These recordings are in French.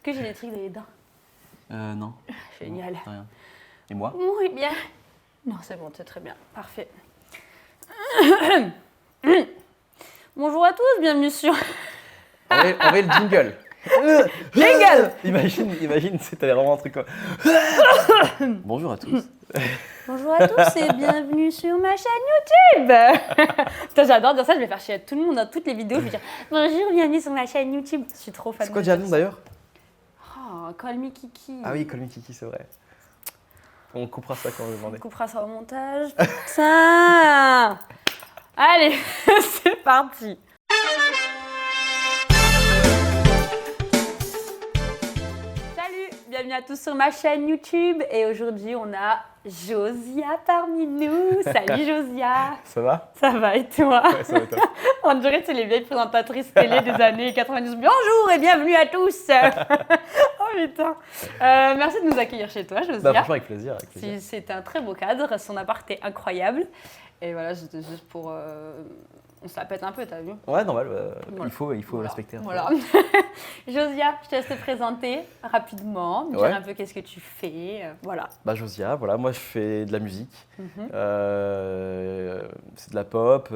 que j'ai des trucs dans les dents. Non. Génial. Non, rien. Et moi? Oui, bien. Non, c'est bon, c'est très bien. Parfait. Bonjour à tous, bienvenue sur... On va le jingle. Jingle. Imagine, c'était vraiment un truc comme... Bonjour à tous. Bonjour à tous et bienvenue sur ma chaîne YouTube. Putain, j'adore dire ça, je vais faire chier à tout le monde dans toutes les vidéos. Je vais dire bonjour, bienvenue sur ma chaîne YouTube. Je suis trop fan. C'est quoi déjà le nom d'ailleurs? Oh, Call me Kiki. Ah oui, Call me Kiki, c'est vrai. On coupera ça quand on va demander. On coupera ça au montage. Putain. Allez, c'est parti. Salut, bienvenue à tous sur ma chaîne YouTube. Et aujourd'hui, on a Josia parmi nous. Salut Josia. Ça va? Ça va et toi? Ouais, ça va top. On dirait que c'est les vieilles présentatrices télé des années 90. Bonjour et bienvenue à tous. Oh putain. Merci de nous accueillir chez toi, Josia. Bah, franchement, avec plaisir. C'est un très beau cadre, son appart est incroyable. Et voilà, c'était juste pour... On se la pète un peu, t'as vu? Ouais, normal. Voilà. Il faut respecter. Voilà. Josia, je te laisse te présenter rapidement, me dire un peu qu'est-ce que tu fais. Voilà. Bah, Josia, voilà, moi je fais de la musique. Mhm. C'est de la pop,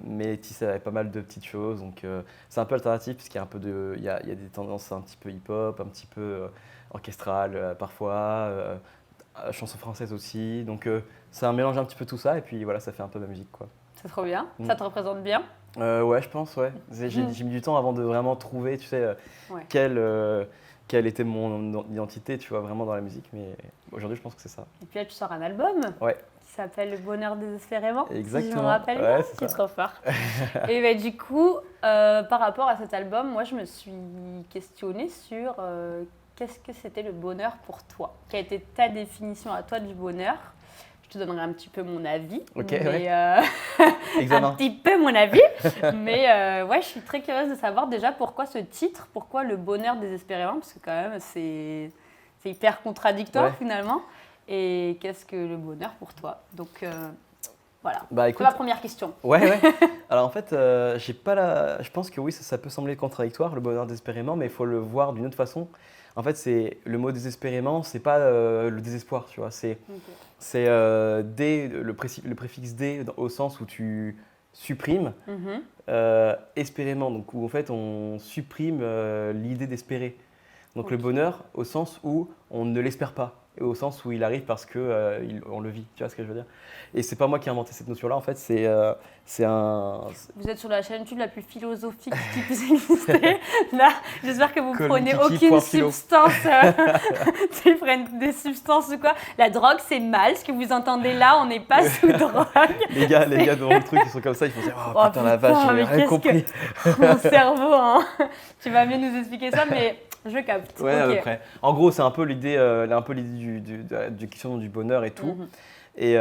mais tissé avec pas mal de petites choses. Donc c'est un peu alternatif, puisqu'il y a un peu de. Il y a des tendances un petit peu hip-hop, un petit peu orchestral parfois, chanson française aussi. Donc c'est un mélange un petit peu tout ça, et puis voilà, ça fait un peu de la musique, quoi. C'est trop bien. Ça te représente bien? Ouais, je pense, ouais. J'ai mis du temps avant de vraiment trouver, tu sais, quelle était mon identité, tu vois, vraiment dans la musique. Mais aujourd'hui, je pense que c'est ça. Et puis là, tu sors un album qui s'appelle Le Bonheur désespérément. Exactement. Si je me rappelle bien, c'est trop fort. Et bah, du coup, par rapport à cet album, moi, je me suis questionnée sur qu'est-ce que c'était le bonheur pour toi? Quelle était ta définition à toi du bonheur? Je te donnerai un petit peu mon avis. Ok, mais, ouais. un petit peu mon avis. Mais ouais, je suis très curieuse de savoir déjà pourquoi ce titre, pourquoi le bonheur désespérément, parce que quand même, c'est hyper contradictoire finalement. Et qu'est-ce que le bonheur pour toi? Donc voilà, bah, écoute, c'est ma première question. Ouais. Alors en fait, je pense que oui, ça peut sembler contradictoire, le bonheur désespérément, mais il faut le voir d'une autre façon. En fait, c'est le mot désespérément, c'est pas le désespoir, tu vois. C'est dé, le préfixe dé au sens où tu supprimes, espérément, donc où en fait on supprime l'idée d'espérer. Donc le bonheur au sens où on ne l'espère pas, et au sens où il arrive parce que on le vit, tu vois ce que je veux dire? Et c'est pas moi qui ai inventé cette notion-là, en fait, c'est un... Vous êtes sur la chaîne YouTube la plus philosophique qui puisse exister. Là, j'espère que vous prenez Kiki, aucune substance. Ils prennent des substances ou quoi. La drogue, c'est mal. Ce que vous entendez là, on n'est pas sous drogue. Les gars devant le truc, ils sont comme ça, ils font dire « Oh putain, la vache, j'ai rien compris. » Mon cerveau, hein. Tu vas mieux nous expliquer ça, mais... Je capte. Ouais, à peu près. En gros, c'est un peu l'idée du questionnement du bonheur et tout. Et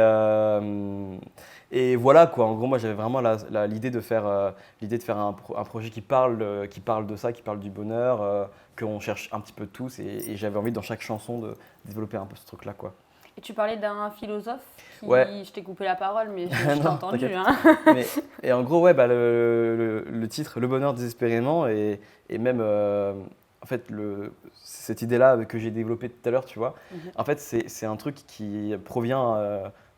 voilà quoi. En gros, moi, j'avais vraiment l'idée de faire un projet qui parle de ça, qui parle du bonheur, qu'on cherche un petit peu tous. Et j'avais envie dans chaque chanson de développer un peu ce truc-là, quoi. Et tu parlais d'un philosophe qui... Je t'ai coupé la parole, mais je t'ai entendu. Hein. Et en gros, ouais, bah, le titre, Le bonheur désespérément, et même... en fait, cette idée-là que j'ai développée tout à l'heure, tu vois, en fait, c'est un truc qui provient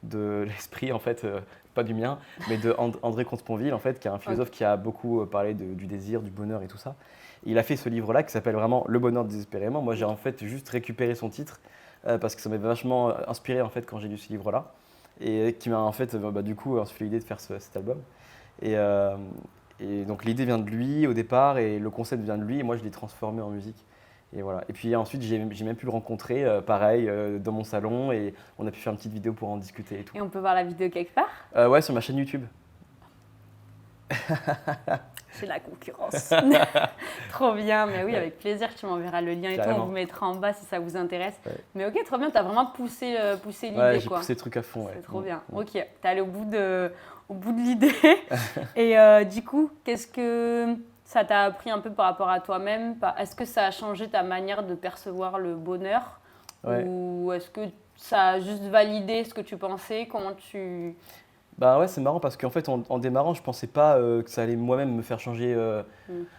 de l'esprit, en fait, pas du mien, mais de André Comte-Sponville, en fait, qui est un philosophe qui a beaucoup parlé du désir, du bonheur et tout ça. Il a fait ce livre-là qui s'appelle vraiment Le bonheur désespérément. Moi, j'ai en fait juste récupéré son titre parce que ça m'a vachement inspiré, en fait, quand j'ai lu ce livre-là, et qui m'a, en fait, du coup, insufflé l'idée de faire cet album. Et donc l'idée vient de lui au départ et le concept vient de lui et moi je l'ai transformé en musique. Et voilà. Et puis ensuite j'ai même pu le rencontrer pareil dans mon salon et on a pu faire une petite vidéo pour en discuter et tout. Et on peut voir la vidéo quelque part? Ouais, sur ma chaîne YouTube. C'est la concurrence. Trop bien, mais oui, avec plaisir, tu m'enverras le lien et tout, on vous mettra en bas si ça vous intéresse. Ouais. Mais ok, trop bien, tu as vraiment poussé l'idée. Ouais, j'ai poussé le truc à fond. C'est trop bien. Ok, tu es allé au bout de l'idée. Et du coup, qu'est-ce que ça t'a appris un peu par rapport à toi-même? Est-ce que ça a changé ta manière de percevoir le bonheur? Ou est-ce que ça a juste validé ce que tu pensais? Comment tu... Bah ouais, c'est marrant parce qu'en fait, en démarrant, je pensais pas que ça allait moi-même me faire changer.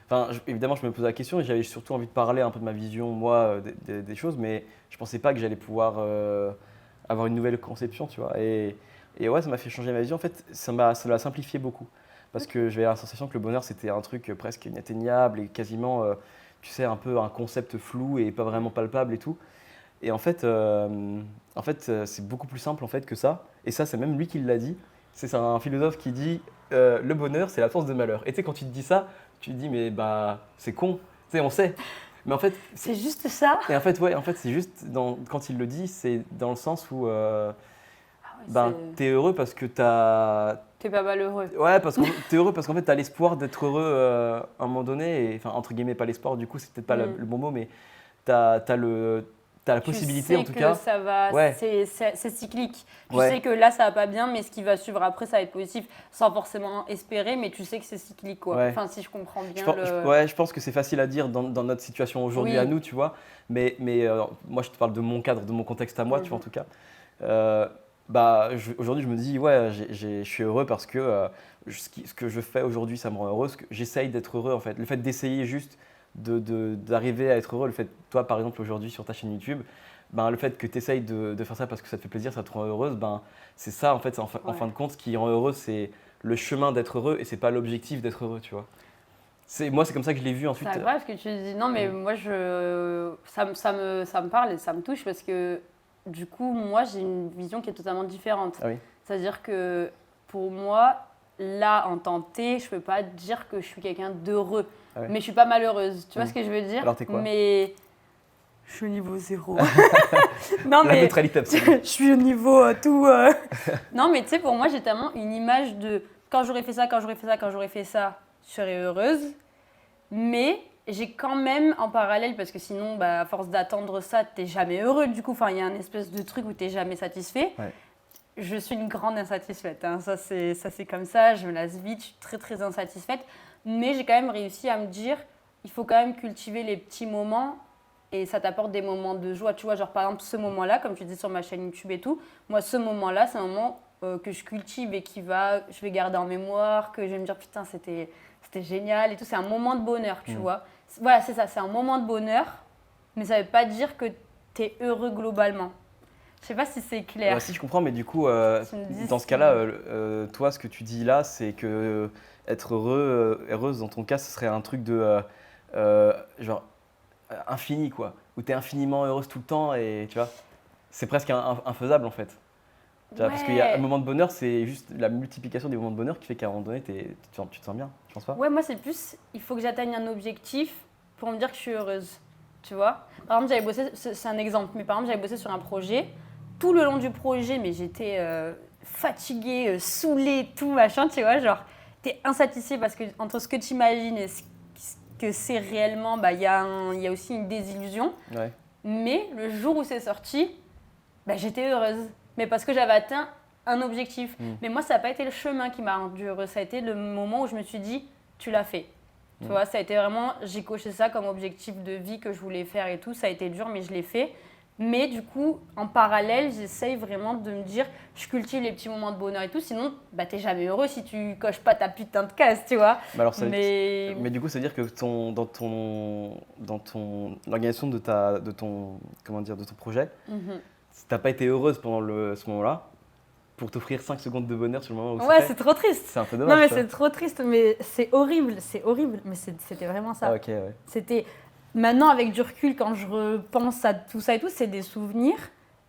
Enfin, évidemment, je me posais la question et j'avais surtout envie de parler un peu de ma vision, moi, des choses, mais je pensais pas que j'allais pouvoir avoir une nouvelle conception, tu vois. Et ouais, ça m'a fait changer ma vision. En fait, ça l'a simplifié beaucoup parce que j'avais la sensation que le bonheur, c'était un truc presque inatteignable et quasiment, tu sais, un peu un concept flou et pas vraiment palpable et tout. Et en fait, c'est beaucoup plus simple en fait que ça. Et ça, c'est même lui qui l'a dit. C'est un philosophe qui dit le bonheur, c'est l'absence de malheur. Et tu sais, quand tu te dis ça, tu te dis mais bah c'est con. Tu sais, on sait. Mais en fait, C'est juste ça. et en fait, ouais, en fait, c'est juste quand il le dit, c'est dans le sens où Ah ouais, ben t'es heureux parce que t'as. T'es pas malheureux. Ouais, parce que t'es heureux parce qu'en fait, t'as l'espoir d'être heureux à un moment donné. Et, enfin, entre guillemets, pas l'espoir. Du coup, c'est peut-être pas le bon mot, mais t'as la possibilité en tout cas. Tu sais que ça va, Ouais. c'est cyclique. Tu Ouais. sais que là, ça va pas bien, mais ce qui va suivre après, ça va être positif, sans forcément espérer, mais tu sais que c'est cyclique, quoi. Ouais. Enfin, si je comprends bien Ouais, je pense que c'est facile à dire dans notre situation aujourd'hui Oui. à nous, tu vois. Mais moi, je te parle de mon cadre, de mon contexte à moi, tu vois, en tout cas. Bah, aujourd'hui, je me dis, ouais, je suis heureux parce que ce que je fais aujourd'hui, ça me rend heureux. J'essaye d'être heureux, en fait. Le fait d'essayer juste d'arriver à être heureux, le fait, toi, par exemple, aujourd'hui, sur ta chaîne YouTube, ben, le fait que tu essayes de faire ça parce que ça te fait plaisir, ça te rend heureuse, ben, c'est ça, en fait, en fin de compte, ce qui rend heureux, c'est le chemin d'être heureux et c'est pas l'objectif d'être heureux, tu vois. Moi, c'est comme ça que je l'ai vu ensuite. C'est grave ce que tu dis. Non, mais moi, ça me parle et ça me touche parce que du coup, moi, j'ai une vision qui est totalement différente. Ah oui. C'est-à-dire que pour moi, là, en tant que T, je peux pas dire que je suis quelqu'un d'heureux. Ah oui. Mais je suis pas malheureuse. Tu vois ce que je veux dire? Alors, t'es quoi? Mais je suis au niveau 0. Non, La mais neutralité absolue. je suis au niveau tout. Non, mais tu sais, pour moi, j'ai tellement une image de quand j'aurais fait ça, quand j'aurais fait ça, quand j'aurais fait ça, je serais heureuse. Mais j'ai quand même en parallèle, parce que sinon, bah, à force d'attendre ça, t'es jamais heureux du coup. Enfin, il y a un espèce de truc où t'es jamais satisfait. Ouais. Je suis une grande insatisfaite. Hein. Ça, c'est comme ça. Je me lasse vite. Je suis très, très insatisfaite. Mais j'ai quand même réussi à me dire, il faut quand même cultiver les petits moments et ça t'apporte des moments de joie. Tu vois, genre par exemple, ce moment-là, comme tu dis sur ma chaîne YouTube et tout, moi, ce moment-là, c'est un moment que je cultive et je vais garder en mémoire, que je vais me dire, putain, c'était génial et tout. C'est un moment de bonheur, tu vois. Voilà, c'est ça, c'est un moment de bonheur, mais ça ne veut pas dire que tu es heureux globalement. Je sais pas si c'est clair. Si je comprends, mais du coup, dis dans ce cas-là, toi, ce que tu dis là, c'est que être heureuse dans ton cas, ce serait un truc de genre infini, quoi, où tu es infiniment heureuse tout le temps et tu vois, c'est presque infaisable en fait. Tu vois, parce qu'il y a un moment de bonheur, c'est juste la multiplication des moments de bonheur qui fait qu'à un moment donné, tu te sens bien, tu penses pas? Ouais, moi c'est plus, il faut que j'atteigne un objectif pour me dire que je suis heureuse, tu vois. Par exemple, j'avais bossé, c'est un exemple, mais par exemple, j'avais bossé sur un projet. Tout le long du projet, mais j'étais fatiguée, saoulée, tout machin, tu vois, genre, t'es insatisfait parce que entre ce que tu imagines et ce que c'est réellement, bah, y a aussi une désillusion. Ouais. Mais le jour où c'est sorti, bah, j'étais heureuse. Mais parce que j'avais atteint un objectif. Mais moi, ça n'a pas été le chemin qui m'a rendu heureuse. Ça a été le moment où je me suis dit, tu l'as fait. Tu vois, ça a été vraiment, j'ai coché ça comme objectif de vie que je voulais faire et tout. Ça a été dur, mais je l'ai fait. Mais du coup, en parallèle, j'essaye vraiment de me dire, je cultive les petits moments de bonheur et tout. Sinon, bah, t'es jamais heureux si tu coches pas ta putain de case, tu vois. Mais du coup, ça veut dire que dans l'organisation de ton projet, si t'as pas été heureuse pendant ce moment-là, pour t'offrir 5 secondes de bonheur sur le moment où ouais, c'est trop triste. C'est un peu dommage. Non, mais c'est trop triste, mais c'est horrible, mais c'était vraiment ça. Ah, ok, ouais. C'était maintenant avec du recul, quand je repense à tout ça et tout, c'est des souvenirs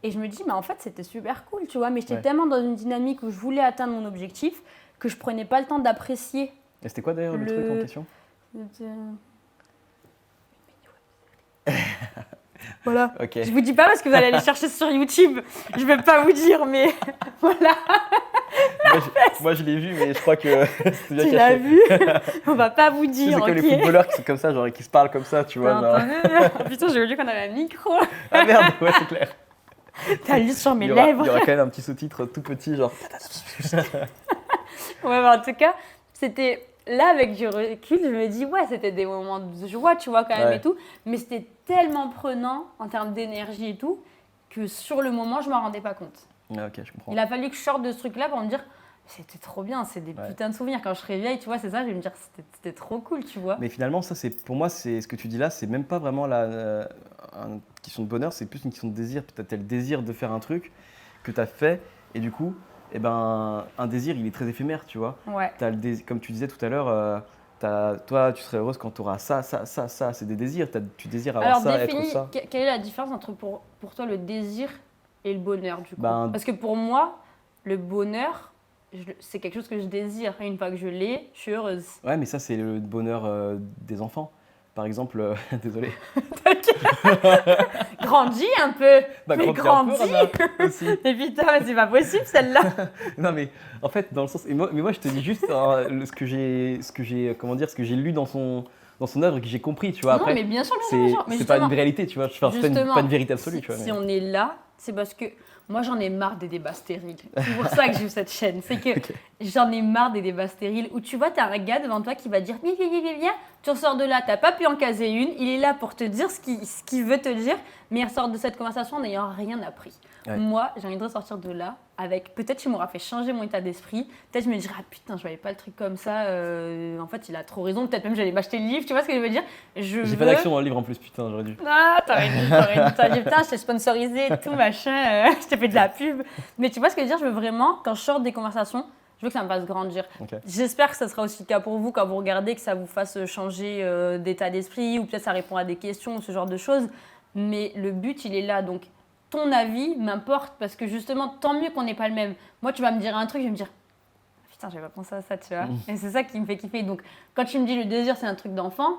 et je me dis, mais en fait, c'était super cool, tu vois. Mais j'étais tellement dans une dynamique où je voulais atteindre mon objectif que je prenais pas le temps d'apprécier. Et c'était quoi d'ailleurs le truc en question? Voilà. Okay. Je vous dis pas parce que vous allez aller chercher sur YouTube. Je vais pas vous dire, mais voilà. Moi, je l'ai vu, mais je crois que tu l'as vu. On va pas vous dire. C'est comme les footballeurs qui sont comme ça, genre qui se parlent comme ça, tu vois. Putain, j'ai oublié qu'on avait un micro. Ah merde, ouais, c'est clair. T'as lu sur mes lèvres. Il y aura quand même un petit sous-titre tout petit, genre. Ouais, mais en tout cas, c'était. Là, avec du recul, je me dis, ouais, c'était des moments de joie, tu vois, quand même et tout. Mais c'était tellement prenant en termes d'énergie et tout, que sur le moment, je ne m'en rendais pas compte. Ah, ok, je comprends. Il a fallu que je sorte de ce truc-là pour me dire, C'était trop bien, c'est des putains de souvenirs. Quand je serai vieille, tu vois, c'est ça, je vais me dire, c'était trop cool, tu vois. Mais finalement, ça, pour moi, ce que tu dis là, c'est même pas vraiment une question de bonheur, c'est plus une question de désir. Tu as le désir de faire un truc que tu as fait, et du coup, eh ben, un désir, il est très éphémère, tu vois. Ouais. Comme tu disais tout à l'heure, toi, tu serais heureuse quand tu auras ça, c'est des désirs. Tu désires avoir ça, être ça. Quelle est la différence entre pour toi le désir et le bonheur, du coup? Parce que pour moi, le bonheur, c'est quelque chose que je désire. Et une fois que je l'ai, je suis heureuse. Ouais, mais ça, c'est le bonheur des enfants. Par exemple, désolé. Grandis un peu. Bah, mais grandis aussi. Et putain, mais c'est pas possible celle-là. Non, mais en fait, dans le sens. Moi, je te dis juste ce que j'ai lu dans son œuvre et que j'ai compris, tu vois. Après, non, mais bien sûr, c'est pas une réalité, tu vois. Enfin, c'est pas une vérité absolue, tu vois. Si on est là, c'est parce que moi, j'en ai marre des débats stériles. C'est pour ça que j'ai cette chaîne. C'est que j'en ai marre des débats stériles où tu vois, tu as un gars devant toi qui va dire viens, tu ressors de là, tu n'as pas pu en caser une. Il est là pour te dire ce qu'il veut te dire, mais il ressort de cette conversation en n'ayant rien appris. Ouais. Moi, j'ai envie de ressortir de là avec peut-être tu m'auras fait changer mon état d'esprit. Peut-être je me dirais ah putain, je voyais pas le truc comme ça. En fait, il a trop raison. Peut-être même j'allais m'acheter le livre. Tu vois ce que je veux dire? J'ai pas d'action dans le livre en plus, putain, j'aurais dû. Ah, t'aurais dû. Putain, je t'ai sponsorisé et tout machin. Je t'ai fait de la pub. Mais tu vois ce que je veux dire? Je veux vraiment, quand je sors des conversations, je veux que ça me fasse grandir. Okay. J'espère que ça sera aussi le cas pour vous quand vous regardez, que ça vous fasse changer d'état d'esprit ou peut-être ça répond à des questions ou ce genre de choses. Mais le but, il est là. Donc, ton avis m'importe parce que justement, tant mieux qu'on n'ait pas le même. Moi, tu vas me dire un truc, je vais me dire putain, j'avais pas pensé à ça, tu vois. Et c'est ça qui me fait kiffer. Donc, quand tu me dis le désir, c'est un truc d'enfant,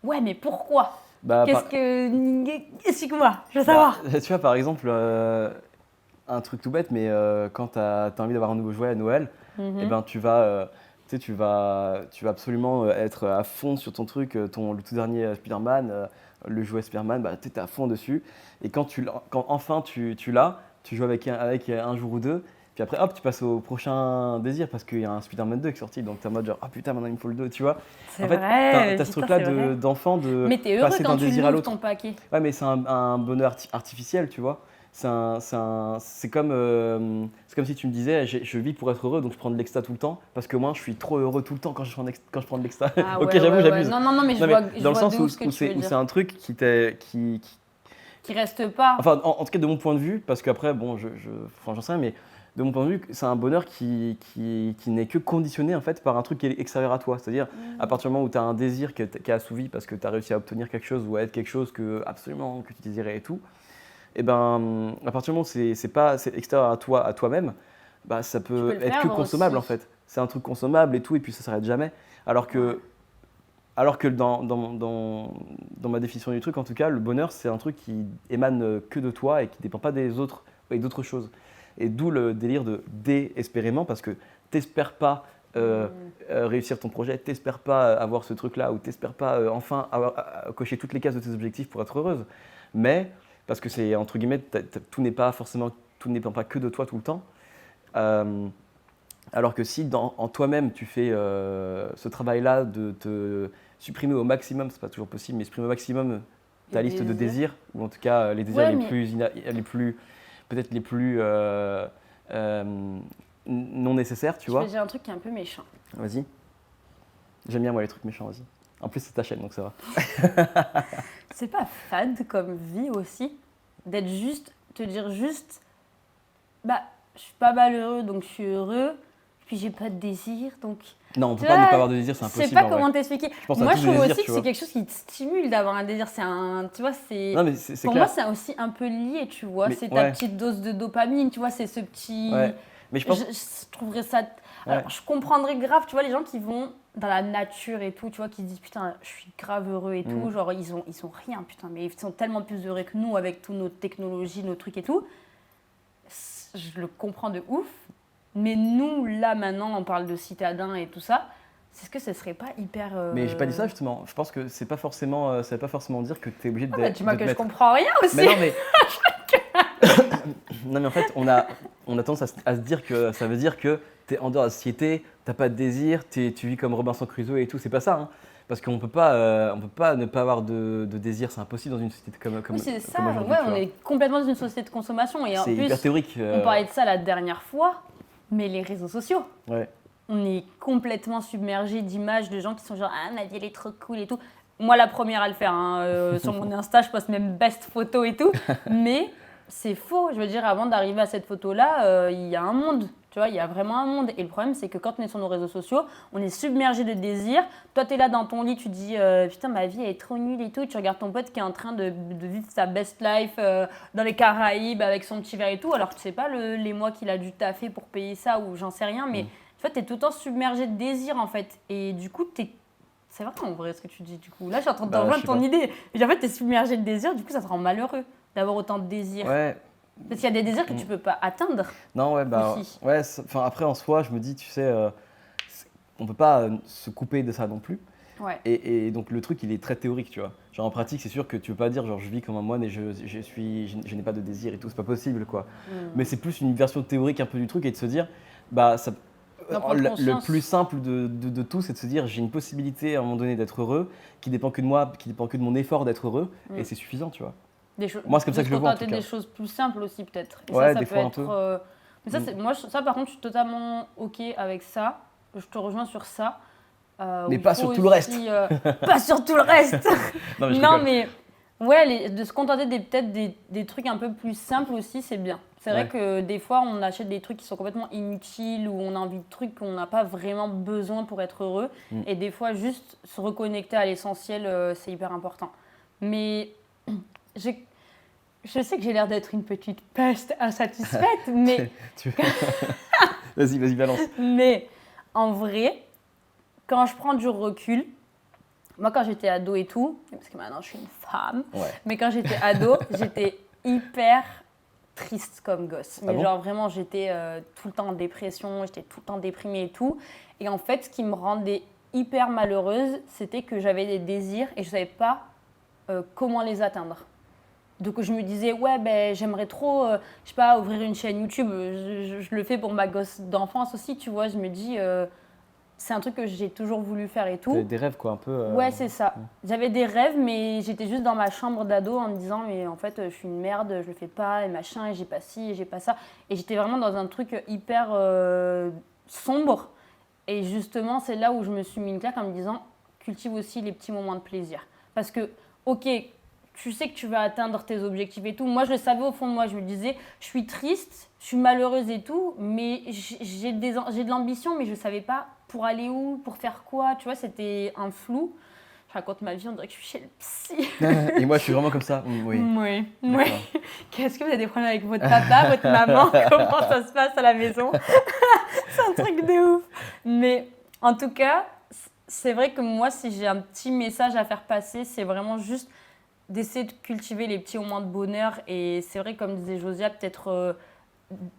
ouais, mais pourquoi? Explique-moi, je veux savoir. Tu vois, par exemple, un truc tout bête, mais quand tu as envie d'avoir un nouveau jouet à Noël, eh ben, tu vas absolument être à fond sur ton truc, le tout dernier Spider-Man, le jouet Spider-Man, bah, tu es à fond dessus. Et quand enfin tu l'as, tu joues avec un jour ou deux, puis après hop, tu passes au prochain désir parce qu'il y a un Spider-Man 2 qui est sorti, donc tu es en mode genre ah putain, maintenant il me faut le 2, tu vois. En fait, tu as ce truc-là d'enfant de passer d'un désir à l'autre. Ton paquet. Ouais, mais c'est un bonheur artificiel, tu vois. C'est comme si tu me disais je vis pour être heureux, donc je prends de l'exta tout le temps parce que moi je suis trop heureux tout le temps quand je prends de l'exta. Ah, ok, ouais, j'abuse. Ouais. Non, mais je vois dans le sens où c'est un truc qui reste pas. Enfin, en tout cas de mon point de vue, parce qu'après bon, j'en sais rien, mais de mon point de vue, c'est un bonheur qui n'est que conditionné en fait par un truc qui est extérieur à toi. C'est-à-dire à partir du moment où tu as un désir qui est assouvi parce que tu as réussi à obtenir quelque chose ou à être quelque chose que tu désirais et tout. Et ben, à partir du moment où c'est extérieur à toi-même, bah, ça peut être que consommable aussi. En fait. C'est un truc consommable et tout, et puis ça s'arrête jamais. Alors que dans ma définition du truc, en tout cas, le bonheur, c'est un truc qui émane que de toi et qui ne dépend pas des autres et d'autres choses. Et d'où le délire de désespérément, parce que t'espères pas réussir ton projet, t'espères pas avoir ce truc-là, ou t'espères pas enfin cocher toutes les cases de tes objectifs pour être heureuse. Mais parce que c'est entre guillemets, tout ne dépend pas que de toi tout le temps. Alors que si en toi-même tu fais ce travail-là de te supprimer au maximum, c'est pas toujours possible, mais supprimer au maximum ta liste de désirs, ou en tout cas les désirs peut-être les plus non nécessaires, tu vois. Je vais dire un truc qui est un peu méchant. Vas-y. J'aime bien moi les trucs méchants, vas-y. En plus c'est ta chaîne donc ça va. C'est pas fade comme vie aussi te dire juste bah je suis pas malheureux donc je suis heureux, puis j'ai pas de désir donc. Non, on peut pas ne pas avoir de désir, c'est impossible. Je sais pas comment t'expliquer. Moi, je trouve aussi que c'est quelque chose qui te stimule d'avoir un désir. Tu vois, non, mais c'est pour clair. moi, c'est aussi un peu lié, tu vois. C'est ta petite dose de dopamine, tu vois, c'est ce petit. Ouais. Mais je trouverais ça. Alors, je comprendrais grave, tu vois, les gens qui vont dans la nature et tout, tu vois, qui se disent putain, je suis grave heureux et tout. Genre, ils ont rien, putain, mais ils sont tellement plus heureux que nous avec toutes nos technologies, nos trucs et tout. Je le comprends de ouf. Mais nous, là, maintenant, on parle de citadins et tout ça. Est-ce que ce serait pas hyper… Mais j'ai pas dit ça, justement. Je pense que ça veut pas forcément dire que tu es obligé de… Ah, dis-moi que je comprends rien aussi. Mais non, mais… non, mais en fait, on a tendance à se dire que ça veut dire que tu es en dehors de la société, tu n'as pas de désir, tu vis comme Robinson Crusoe et tout. C'est pas ça, hein. Parce qu'on peut pas ne pas avoir de désir, c'est impossible dans une société comme oui, c'est ça, comme ouais, on est complètement dans une société de consommation. Et en plus, hyper théorique. On parlait de ça la dernière fois. Mais les réseaux sociaux, Ouais. on est complètement submergé d'images de gens qui sont genre « Ah, ma vie, elle est trop cool et tout ». Moi, la première à le faire. Sur mon Insta, je poste même best photo et tout. Mais c'est faux. Je veux dire, avant d'arriver à cette photo-là, il y a un monde. Tu vois, il y a vraiment un monde. Et le problème, c'est que quand on est sur nos réseaux sociaux, on est submergé de désirs. Toi, tu es là dans ton lit, tu te dis putain, ma vie, elle est trop nulle et tout. Tu regardes ton pote qui est en train de vivre sa best life dans les Caraïbes avec son petit verre et tout. Alors, tu sais pas les mois qu'il a dû taffer pour payer ça ou j'en sais rien. Mais tu vois, tu es tout le temps submergé de désirs en fait. Et du coup, c'est vrai en vrai ce que tu dis du coup. Là, je suis en train de rejoindre ton idée. Mais en fait, tu es submergé de désirs, du coup, ça te rend malheureux d'avoir autant de désirs. Ouais. Parce qu'il y a des désirs que tu peux pas atteindre. Non, ouais, aussi. ouais. Après, en soi, je me dis, tu sais, on peut pas se couper de ça non plus. Ouais. Et donc le truc, il est très théorique, tu vois. Genre en pratique, c'est sûr que tu peux pas dire genre je vis comme un moine et je n'ai pas de désir et tout, c'est pas possible quoi. Mais c'est plus une version théorique un peu du truc et de se dire bah ça, le plus simple de tout, c'est de se dire j'ai une possibilité à un moment donné d'être heureux qui dépend que de moi, qui dépend que de mon effort d'être heureux et c'est suffisant, tu vois. Moi, c'est comme ça que je le vois en tout cas. Des choses plus simples aussi peut-être. Et ouais, ça des peut fois être, un peu. Mais ça, moi, ça par contre, je suis totalement ok avec ça. Je te rejoins sur ça. Mais pas sur tout le reste. Pas sur tout le reste. Non, mais ouais, de se contenter peut-être des trucs un peu plus simples aussi, c'est bien. C'est vrai que des fois, on achète des trucs qui sont complètement inutiles ou on a envie de trucs qu'on n'a pas vraiment besoin pour être heureux. Et des fois, juste se reconnecter à l'essentiel, c'est hyper important. Mais je sais que j'ai l'air d'être une petite peste insatisfaite, mais... Vas-y, balance. Mais en vrai, quand je prends du recul, moi quand j'étais ado et tout, parce que maintenant je suis une femme, mais quand j'étais ado, j'étais hyper triste comme gosse. Mais genre vraiment, j'étais tout le temps en dépression, j'étais tout le temps déprimée et tout. Et en fait, ce qui me rendait hyper malheureuse, c'était que j'avais des désirs et je ne savais pas comment les atteindre. Donc je me disais, ouais, ben, j'aimerais trop, je sais pas, ouvrir une chaîne YouTube. Je le fais pour ma gosse d'enfance aussi, tu vois. Je me dis, c'est un truc que j'ai toujours voulu faire et tout. T'avais des rêves, quoi, un peu. Ouais, c'est ça. J'avais des rêves, mais j'étais juste dans ma chambre d'ado en me disant, mais en fait, je suis une merde, je le fais pas, et machin, et j'ai pas ci, et j'ai pas ça. Et j'étais vraiment dans un truc hyper sombre. Et justement, c'est là où je me suis mis une claque en me disant, cultive aussi les petits moments de plaisir. Parce que, ok, tu sais que tu vas atteindre tes objectifs et tout. Moi, je le savais au fond de moi. Je me disais, je suis triste, je suis malheureuse et tout, mais j'ai de l'ambition, mais je ne savais pas pour aller où, pour faire quoi. Tu vois, c'était un flou. Je raconte ma vie, on dirait que je suis chez le psy. Et moi, je suis vraiment comme ça. Oui. Qu'est-ce que vous avez des problèmes avec votre papa, votre maman? Comment ça se passe à la maison? C'est un truc de ouf. Mais en tout cas, c'est vrai que moi, si j'ai un petit message à faire passer, c'est vraiment juste d'essayer de cultiver les petits moments de bonheur. Et c'est vrai, comme disait Josia, peut-être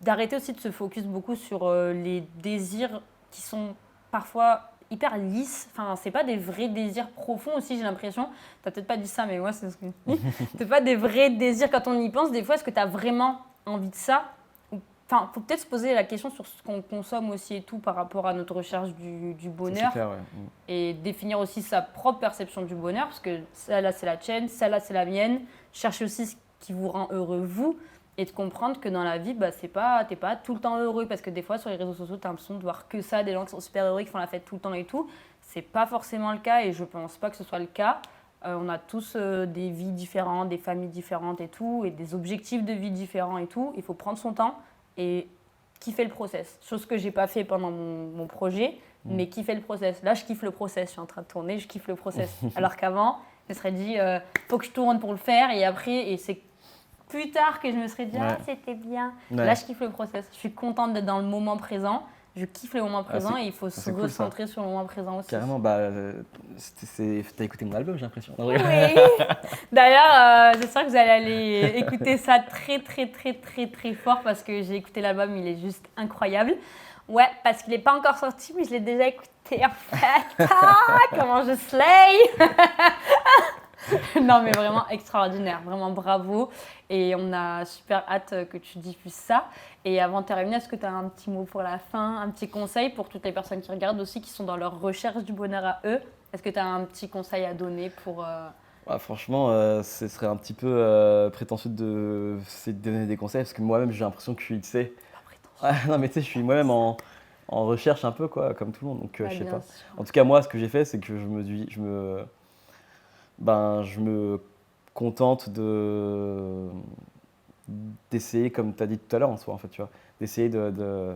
d'arrêter aussi de se focus beaucoup sur les désirs qui sont parfois hyper lisses. Enfin, c'est pas des vrais désirs profonds aussi, j'ai l'impression. T'as peut-être pas dit ça, mais moi, c'est ce que je dis. C'est pas des vrais désirs quand on y pense. Des fois, est-ce que t'as vraiment envie de ça? Enfin, faut peut-être se poser la question sur ce qu'on consomme aussi et tout par rapport à notre recherche du bonheur. C'est clair, ouais. Et définir aussi sa propre perception du bonheur, parce que celle-là, c'est la tienne, celle-là, c'est la mienne. Cherchez aussi ce qui vous rend heureux, vous, et de comprendre que dans la vie, bah, t'es pas tout le temps heureux, parce que des fois, sur les réseaux sociaux, t'as l'impression de voir que ça, des gens qui sont super heureux, qui font la fête tout le temps et tout. C'est pas forcément le cas, et je pense pas que ce soit le cas. On a tous des vies différentes, des familles différentes et tout, et des objectifs de vie différents et tout. Il faut prendre son temps et kiffer le process. Chose que j'ai pas fait pendant mon projet, mais kiffer le process. Là, je kiffe le process. Je suis en train de tourner, je kiffe le process. Alors qu'avant, je me serais dit, faut que je tourne pour le faire. Et après, et c'est plus tard que je me serais dit, ah, c'était bien. Là, je kiffe le process. Je suis contente d'être dans le moment présent. Je kiffe le moment présent et il faut se recentrer sur le moment présent aussi. Carrément, t'as écouté mon album, j'ai l'impression. Oui. D'ailleurs, j'espère que vous allez aller écouter ça très, très, très, très, très fort parce que j'ai écouté l'album, il est juste incroyable. Ouais, parce qu'il n'est pas encore sorti, mais je l'ai déjà écouté en fait. Ah, comment je slay. Non, mais vraiment extraordinaire, vraiment bravo. Et on a super hâte que tu diffuses ça. Et avant de terminer, est-ce que tu as un petit mot pour la fin, un petit conseil pour toutes les personnes qui regardent aussi, qui sont dans leur recherche du bonheur à eux? Est-ce que tu as un petit conseil à donner pour… Franchement, ce serait un petit peu prétentieux de donner des conseils parce que moi-même, j'ai l'impression que je suis, tu sais… Pas prétentieux. Ah, non, mais tu sais, je suis moi-même en recherche un peu, quoi, comme tout le monde, donc Bah, je sais bien pas. sûr. En tout cas, moi, ce que j'ai fait, c'est que je me contente d'essayer, comme tu as dit tout à l'heure en soi, en fait, tu vois, d'essayer de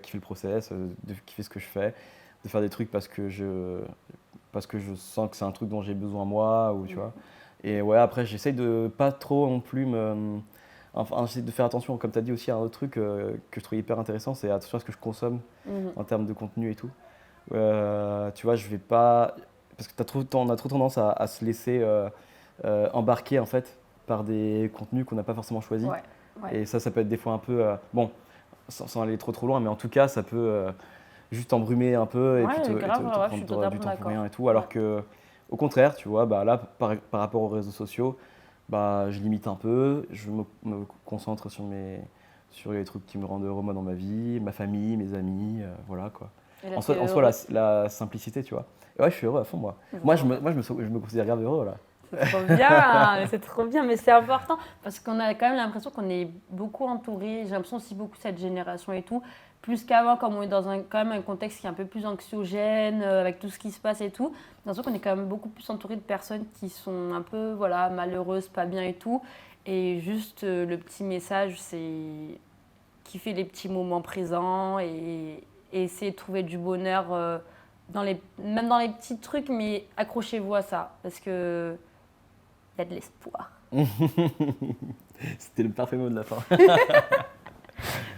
kiffer le process, de kiffer ce que je fais, de faire des trucs parce que je sens que c'est un truc dont j'ai besoin moi, ou tu vois. Et ouais, après, j'essaye de pas trop non plus enfin, j'essaie de faire attention, comme tu as dit aussi, à un autre truc que je trouve hyper intéressant, c'est attention à ce que je consomme Mhm. en termes de contenu et tout. Tu vois, je vais pas. Parce que on a trop tendance à se laisser embarquer en fait par des contenus qu'on n'a pas forcément choisis. Ouais, ouais. Et ça peut être des fois un peu. Bon, sans aller trop loin, mais en tout cas, ça peut juste t'embrumer un peu et puis Ouais, grave, te ouais, je suis prendre du totalement temps pour rien d'accord. et tout. Ouais. Alors que, au contraire, tu vois, bah là, par rapport aux réseaux sociaux, bah, je limite un peu, me concentre sur les trucs qui me rendent heureux moi dans ma vie, ma famille, mes amis, voilà quoi. Et là, t'es En soi heureux? la simplicité, tu vois. Et ouais, je suis heureux à fond, moi. Bon. Je me considère grave heureux, là. C'est trop bien, mais c'est trop bien, mais c'est important parce qu'on a quand même l'impression qu'on est beaucoup entouré. J'ai l'impression aussi beaucoup cette génération et tout, plus qu'avant, comme on est dans quand même un contexte qui est un peu plus anxiogène avec tout ce qui se passe et tout. J'ai l'impression qu'on est quand même beaucoup plus entouré de personnes qui sont un peu voilà malheureuses, pas bien et tout. Et juste le petit message, c'est kiffer les petits moments présents et essayer de trouver du bonheur même dans les petits trucs, mais accrochez-vous à ça parce que il y a de l'espoir. C'était le parfait mot de la fin.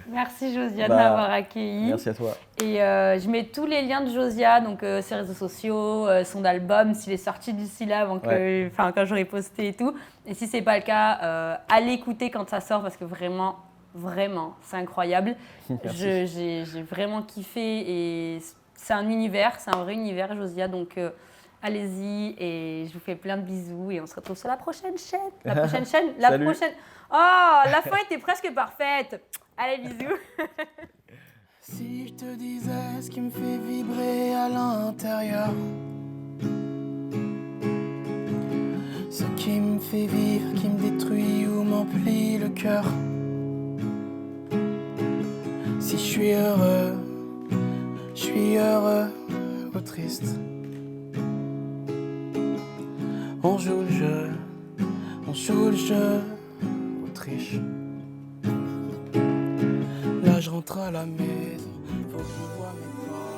Merci Josia de Bah, m'avoir accueilli. merci à toi. Et je mets tous les liens de Josia, donc ses réseaux sociaux, son album, s'il est sorti d'ici là, Ouais. quand j'aurai posté et tout. Et si c'est pas le cas, allez écouter quand ça sort parce que vraiment, vraiment, c'est incroyable. Merci. J'ai vraiment kiffé et c'est un univers, c'est un vrai univers Josia, donc allez-y et je vous fais plein de bisous et on se retrouve sur la prochaine chaîne. La prochaine chaîne, la Salut. prochaine. Oh, la fin était presque parfaite. Allez, bisous. Si je te disais ce qui me fait vibrer à l'intérieur, ce qui me fait vivre, qui me détruit ou m'emplit le cœur. Si je suis heureux ou triste. On joue le jeu, on triche. Là je rentre à la maison, faut que je voie mes parents.